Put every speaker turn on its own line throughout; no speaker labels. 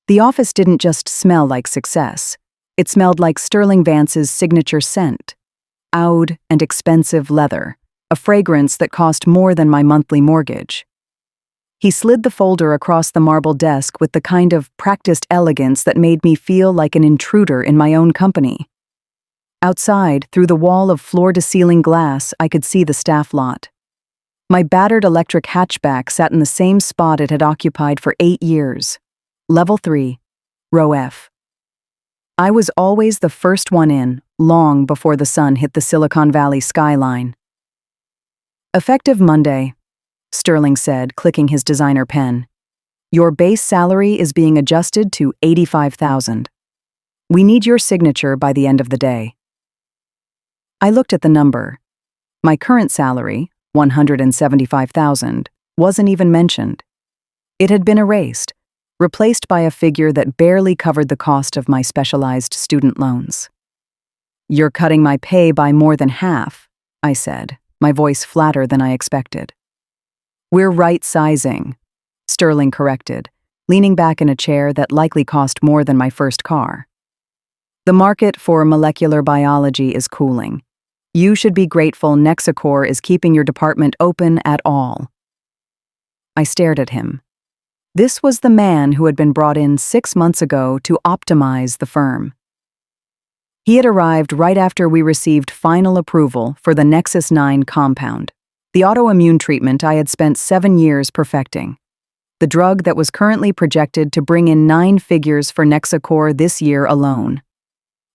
The office didn't just smell like success. It smelled like Sterling Vance's signature scent. Oud and expensive leather, a fragrance that cost more than my monthly mortgage. He slid the folder across the marble desk with the kind of practiced elegance that made me feel like an intruder in my own company. Outside, through the wall of floor-to-ceiling glass, I could see the staff lot. My battered electric hatchback sat in the same spot it had occupied for 8 years. Level 3, Row F. I was always the first one in, long before the sun hit the Silicon Valley skyline. Effective Monday, Sterling said, clicking his designer pen. Your base salary is being adjusted to $85,000. We need your signature by the end of the day. I looked at the number. My current salary, $175,000, wasn't even mentioned. It had been erased, replaced by a figure that barely covered the cost of my specialized student loans. You're cutting my pay by more than half, I said, my voice flatter than I expected. We're right-sizing, Sterling corrected, leaning back in a chair that likely cost more than my first car. The market for molecular biology is cooling. You should be grateful NexaCore is keeping your department open at all. I stared at him. This was the man who had been brought in 6 months ago to optimize the firm. He had arrived right after we received final approval for the Nexus 9 compound, the autoimmune treatment I had spent 7 years perfecting, the drug that was currently projected to bring in 9 figures for NexaCore this year alone.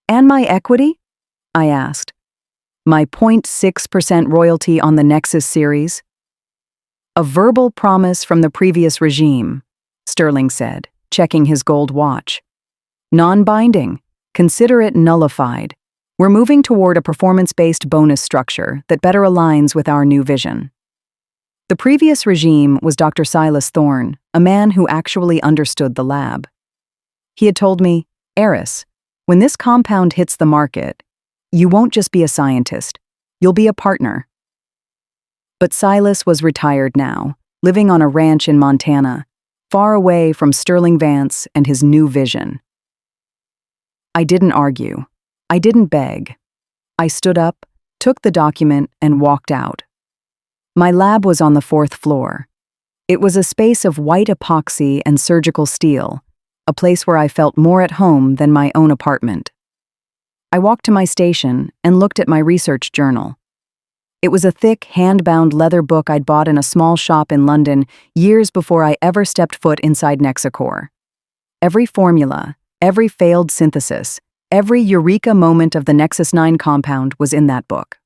And my equity? I asked. My 0.6% royalty on the Nexus series? A verbal promise from the previous regime, Sterling said, checking his gold watch. Non-binding. Consider it nullified. We're moving toward a performance-based bonus structure that better aligns with our new vision. The previous regime was Dr. Silas Thorne, a man who actually understood the lab. He had told me, Eris, when this compound hits the market, you won't just be a scientist, you'll be a partner. But Silas was retired now, living on a ranch in Montana, far away from Sterling Vance and his new vision. I didn't argue. I didn't beg. I stood up, took the document, and walked out. My lab was on the 4th floor. It was a space of white epoxy and surgical steel, a place where I felt more at home than my own apartment. I walked to my station and looked at my research journal. It was a thick, hand-bound leather book I'd bought in a small shop in London years before I ever stepped foot inside NexaCore. Every formula, every failed synthesis, every eureka moment of the Nexus 9 compound was in that book.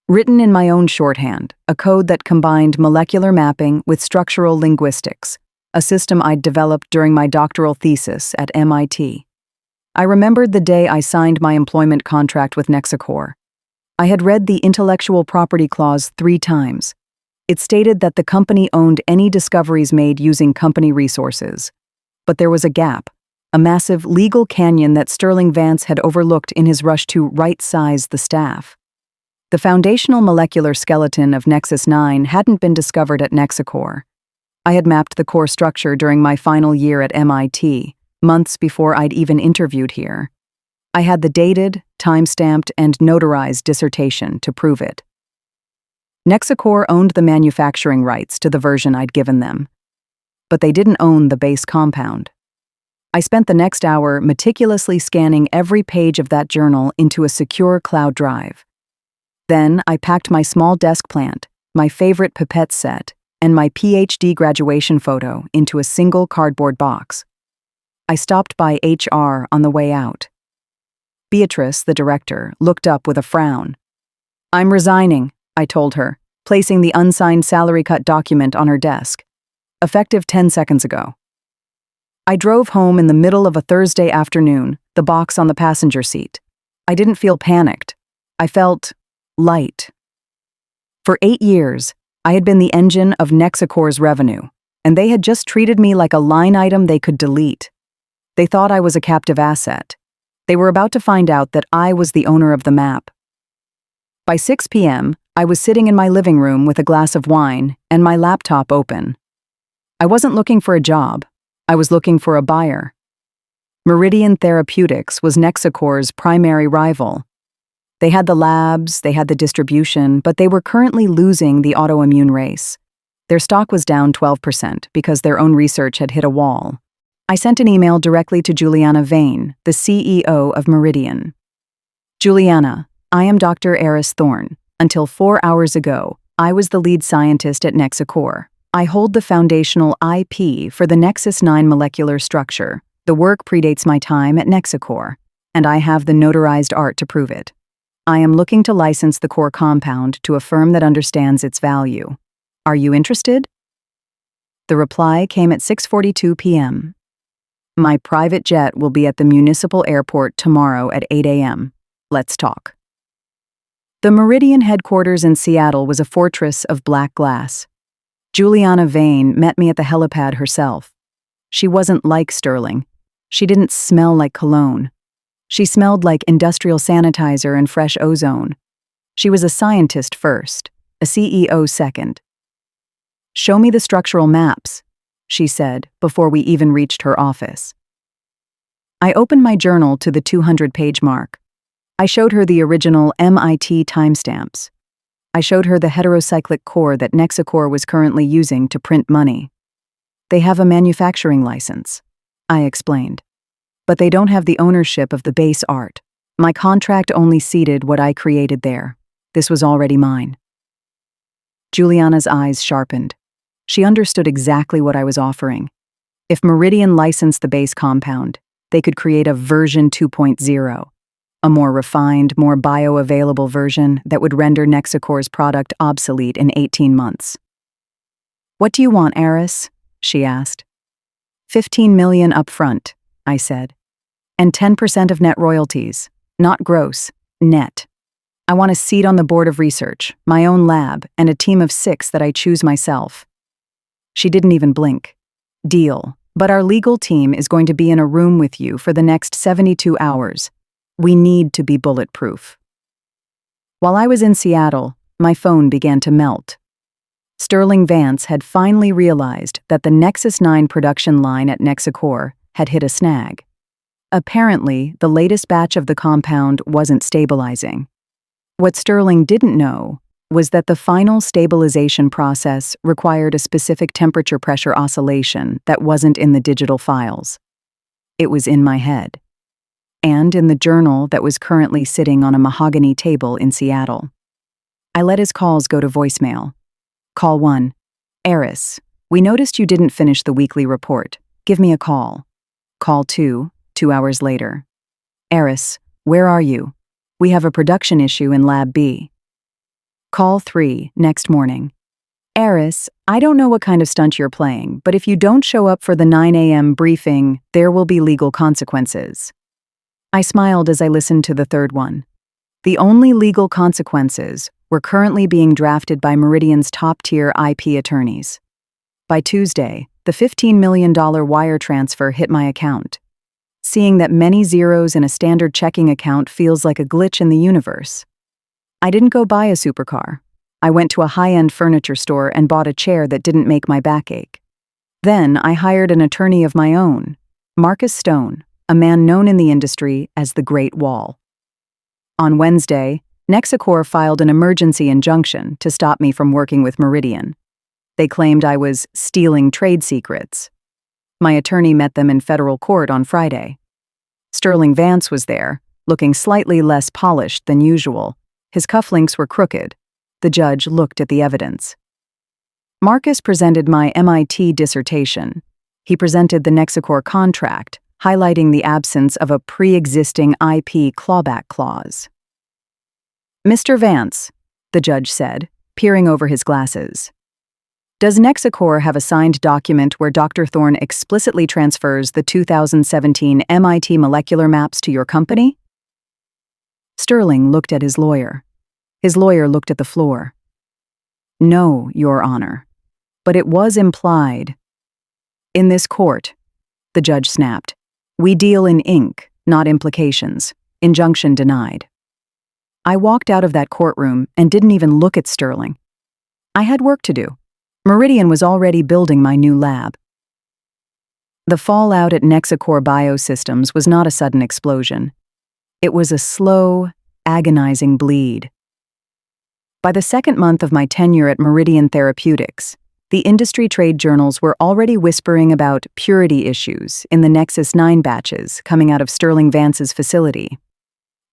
Written in my own shorthand, a code that combined molecular mapping with structural linguistics, a system I'd developed during my doctoral thesis at MIT. I remembered the day I signed my employment contract with NexaCore. I had read the intellectual property clause 3 times. It stated that the company owned any discoveries made using company resources. But there was a gap, a massive legal canyon that Sterling Vance had overlooked in his rush to right-size the staff. The foundational molecular skeleton of Nexus 9 hadn't been discovered at NexaCore. I had mapped the core structure during my final year at MIT, months before I'd even interviewed here. I had the dated, time-stamped, and notarized dissertation to prove it. NexaCore owned the manufacturing rights to the version I'd given them, but they didn't own the base compound. I spent the next hour meticulously scanning every page of that journal into a secure cloud drive. Then I packed my small desk plant, my favorite pipette set, and my PhD graduation photo into a single cardboard box. I stopped by HR on the way out. Beatrice, the director, looked up with a frown. I'm resigning, I told her, placing the unsigned salary cut document on her desk. Effective 10 seconds ago. I drove home in the middle of a Thursday afternoon, the box on the passenger seat. I didn't feel panicked. I felt light. For 8 years, I had been the engine of NexaCore's revenue, and they had just treated me like a line item they could delete. They thought I was a captive asset. They were about to find out that I was the owner of the map. By 6 p.m., I was sitting in my living room with a glass of wine and my laptop open. I wasn't looking for a job. I was looking for a buyer. Meridian Therapeutics was NexaCore's primary rival. They had the labs, they had the distribution, but they were currently losing the autoimmune race. Their stock was down 12% because their own research had hit a wall. I sent an email directly to Juliana Vane, the CEO of Meridian. Juliana, I am Dr. Eris Thorne. Until 4 hours ago, I was the lead scientist at NexaCore. I hold the foundational IP for the Nexus 9 molecular structure. The work predates my time at NexaCore, and I have the notarized art to prove it. I am looking to license the core compound to a firm that understands its value. Are you interested? The reply came at 6:42 p.m. My private jet will be at the municipal airport tomorrow at 8 a.m. Let's talk. The Meridian headquarters in Seattle was a fortress of black glass. Juliana Vane met me at the helipad herself. She wasn't like Sterling. She didn't smell like cologne. She smelled like industrial sanitizer and fresh ozone. She was a scientist first, a CEO second. "Show me the structural maps," she said before we even reached her office. I opened my journal to the 200-page mark. I showed her the original MIT timestamps. I showed her the heterocyclic core that NexaCore was currently using to print money. They have a manufacturing license, I explained. But they don't have the ownership of the base art. My contract only ceded what I created there. This was already mine. Juliana's eyes sharpened. She understood exactly what I was offering. If Meridian licensed the base compound, they could create a version 2.0, a more refined, more bioavailable version that would render NexaCore's product obsolete in 18 months. "What do you want, Eris?" she asked. $15 million upfront, I said. "And 10% of net royalties, not gross, net. I want a seat on the board of research, my own lab, and a team of 6 that I choose myself." She didn't even blink. "Deal, but our legal team is going to be in a room with you for the next 72 hours. We need to be bulletproof." While I was in Seattle, my phone began to melt. Sterling Vance had finally realized that the Nexus 9 production line at NexaCore had hit a snag. Apparently, the latest batch of the compound wasn't stabilizing. What Sterling didn't know was that the final stabilization process required a specific temperature-pressure oscillation that wasn't in the digital files. It was in my head, and in the journal that was currently sitting on a mahogany table in Seattle. I let his calls go to voicemail. Call 1. "Eris, we noticed you didn't finish the weekly report. Give me a call." Call 2, 2 hours later. "Eris, where are you? We have a production issue in Lab B." Call 3, next morning. "Eris, I don't know what kind of stunt you're playing, but if you don't show up for the 9 a.m. briefing, there will be legal consequences." I smiled as I listened to the third one. The only legal consequences were currently being drafted by Meridian's top-tier IP attorneys. By Tuesday, the $15 million wire transfer hit my account. Seeing that many zeros in a standard checking account feels like a glitch in the universe. I didn't go buy a supercar. I went to a high-end furniture store and bought a chair that didn't make my back ache. Then I hired an attorney of my own, Marcus Stone, a man known in the industry as the Great Wall. On Wednesday, NexaCore filed an emergency injunction to stop me from working with Meridian. They claimed I was stealing trade secrets. My attorney met them in federal court on Friday. Sterling Vance was there, looking slightly less polished than usual. His cufflinks were crooked. The judge looked at the evidence. Marcus presented my MIT dissertation. He presented the NexaCore contract, highlighting the absence of a pre-existing IP clawback clause. "Mr. Vance," the judge said, peering over his glasses, "does NexaCore have a signed document where Dr. Thorne explicitly transfers the 2017 MIT molecular maps to your company?" Sterling looked at his lawyer. His lawyer looked at the floor. "No, Your Honor. But it was implied." "In this court," the judge snapped, "we deal in ink, not implications. Injunction denied." I walked out of that courtroom and didn't even look at Sterling. I had work to do. Meridian was already building my new lab. The fallout at NexaCore BioSystems was not a sudden explosion. It was a slow, agonizing bleed. By the second month of my tenure at Meridian Therapeutics, the industry trade journals were already whispering about purity issues in the Nexus 9 batches coming out of Sterling Vance's facility.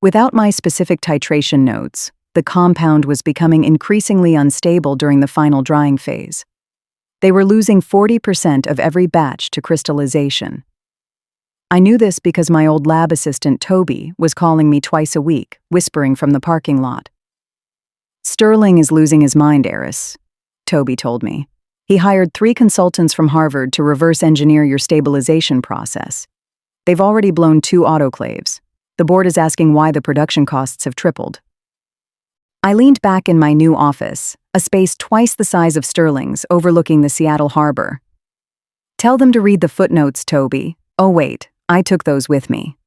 Without my specific titration notes, the compound was becoming increasingly unstable during the final drying phase. They were losing 40% of every batch to crystallization. I knew this because my old lab assistant, Toby, was calling me twice a week, whispering from the parking lot. "Sterling is losing his mind, Eris," Toby told me. "He hired 3 consultants from Harvard to reverse engineer your stabilization process. They've already blown 2 autoclaves. The board is asking why the production costs have tripled." I leaned back in my new office, a space twice the size of Sterling's, overlooking the Seattle harbor. "Tell them to read the footnotes, Toby. Oh wait, I took those with me."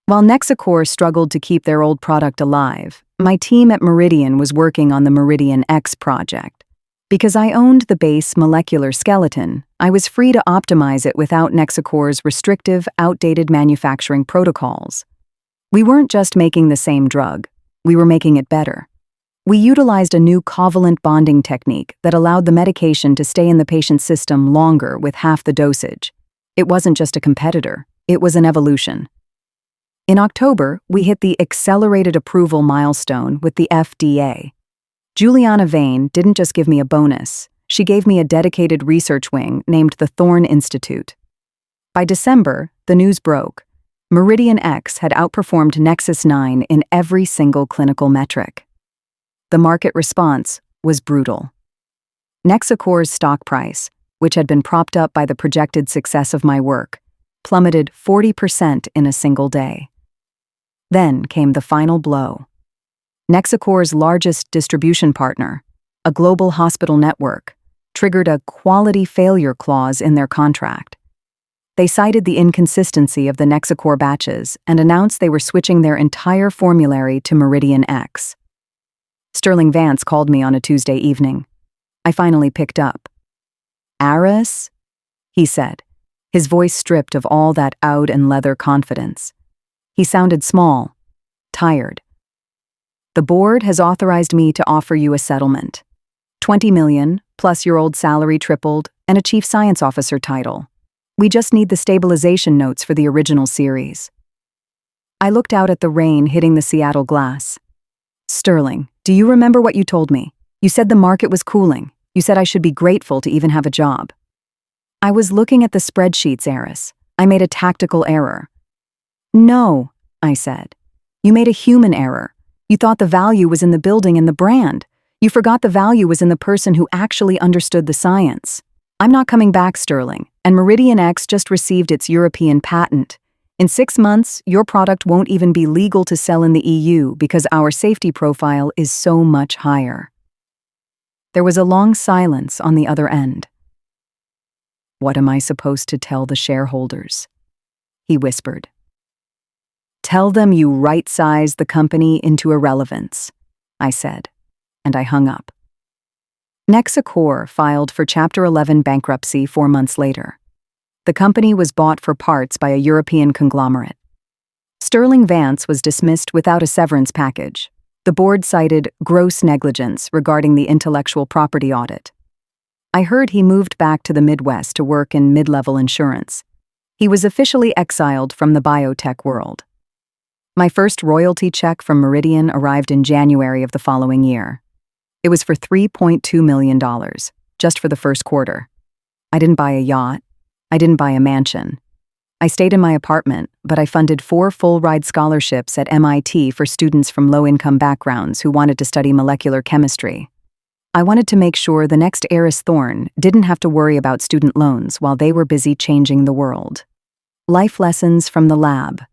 While NexaCore struggled to keep their old product alive, my team at Meridian was working on the Meridian X project. Because I owned the base molecular skeleton, I was free to optimize it without NexaCore's restrictive, outdated manufacturing protocols. We weren't just making the same drug, we were making it better. We utilized a new covalent bonding technique that allowed the medication to stay in the patient's system longer with half the dosage. It wasn't just a competitor, it was an evolution. In October, we hit the accelerated approval milestone with the FDA. Juliana Vane didn't just give me a bonus, she gave me a dedicated research wing named the Thorne Institute. By December, the news broke. Meridian X had outperformed Nexus 9 in every single clinical metric. The market response was brutal. NexaCore's stock price, which had been propped up by the projected success of my work, plummeted 40% in a single day. Then came the final blow. NexaCore's largest distribution partner, a global hospital network, triggered a quality failure clause in their contract. They cited the inconsistency of the NexaCore batches and announced they were switching their entire formulary to Meridian X. Sterling Vance called me on a Tuesday evening. I finally picked up. "Eris?" he said, his voice stripped of all that oud and leather confidence. He sounded small, tired. "The board has authorized me to offer you a settlement. $20 million, plus your old salary tripled, and a chief science officer title. We just need the stabilization notes for the original series." I looked out at the rain hitting the Seattle glass. "Sterling, do you remember what you told me? You said the market was cooling. You said I should be grateful to even have a job." "I was looking at the spreadsheets, Eris. I made a tactical error." "No," I said. "You made a human error. You thought the value was in the building and the brand. You forgot the value was in the person who actually understood the science. I'm not coming back, Sterling, and Meridian X just received its European patent. In 6 months, your product won't even be legal to sell in the EU because our safety profile is so much higher." There was a long silence on the other end. "What am I supposed to tell the shareholders?" he whispered. "Tell them you right-sized the company into irrelevance," I said, and I hung up. NexaCore filed for Chapter 11 bankruptcy 4 months later. The company was bought for parts by a European conglomerate. Sterling Vance was dismissed without a severance package. The board cited gross negligence regarding the intellectual property audit. I heard he moved back to the Midwest to work in mid-level insurance. He was officially exiled from the biotech world. My first royalty check from Meridian arrived in January of the following year. It was for $3.2 million, just for the first quarter. I didn't buy a yacht. I didn't buy a mansion. I stayed in my apartment, but I funded 4 full-ride scholarships at MIT for students from low-income backgrounds who wanted to study molecular chemistry. I wanted to make sure the next Eris Thorne didn't have to worry about student loans while they were busy changing the world. Life lessons from the lab.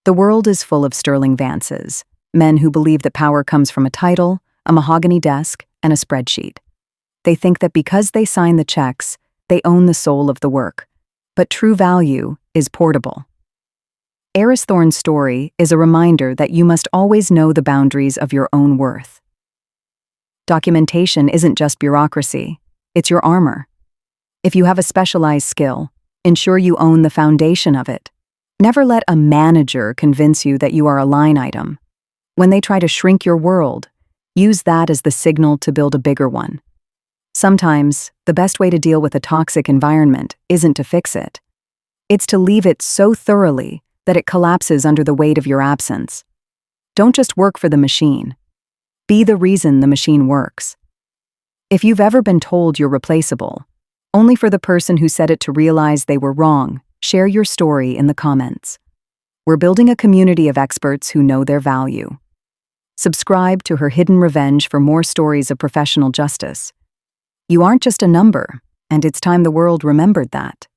The world is full of Sterling Vances, men who believe that power comes from a title, a mahogany desk, and a spreadsheet. They think that because they sign the checks, they own the soul of the work. But true value is portable. Eris Thorne's story is a reminder that you must always know the boundaries of your own worth. Documentation isn't just bureaucracy, it's your armor. If you have a specialized skill, Ensure you own the foundation of it. Never let a manager convince you that you are a line item. When they try to shrink your world, use that as the signal to build a bigger one. Sometimes, the best way to deal with a toxic environment isn't to fix it. It's to leave it so thoroughly that it collapses under the weight of your absence. Don't just work for the machine. Be the reason the machine works. If you've ever been told you're replaceable, only for the person who said it to realize they were wrong, share your story in the comments. We're building a community of experts who know their value. Subscribe to Her Hidden Revenge for more stories of professional justice. You aren't just a number, and it's time the world remembered that.